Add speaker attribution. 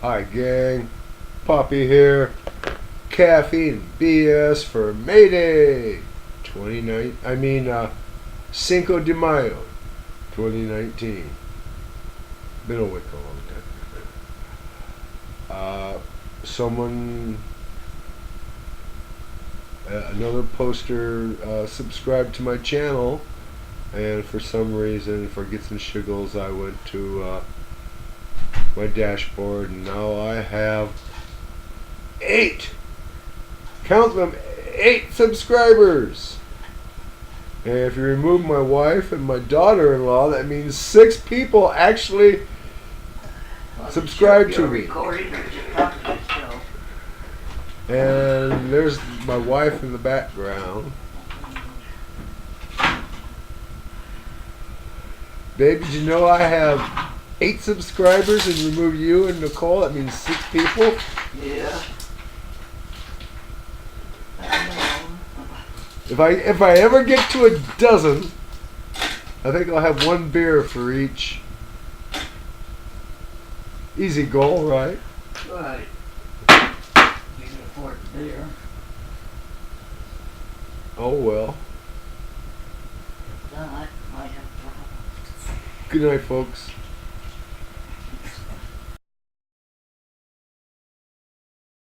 Speaker 1: Hi gang, Poppy here. Caffeine BS for Mayday 29. Cinco de Mayo 2019. Been awake a long time. Another poster subscribed to my channel, and for some reason, for Gits and Shiggles, I went to my dashboard, and now I have 8. Count them, 8 subscribers. And if you remove my wife and my daughter-in-law, that means 6 people actually subscribe to me. And there's my wife in the background. Babe, did you know I have 8 subscribers and remove you and Nicole? That means 6 people.
Speaker 2: Yeah.
Speaker 1: If I ever get to a dozen, I think I'll have 1 beer for each. Easy goal, right?
Speaker 2: Right. You can afford beer.
Speaker 1: Oh well.
Speaker 2: I might have problems.
Speaker 1: Good night, folks.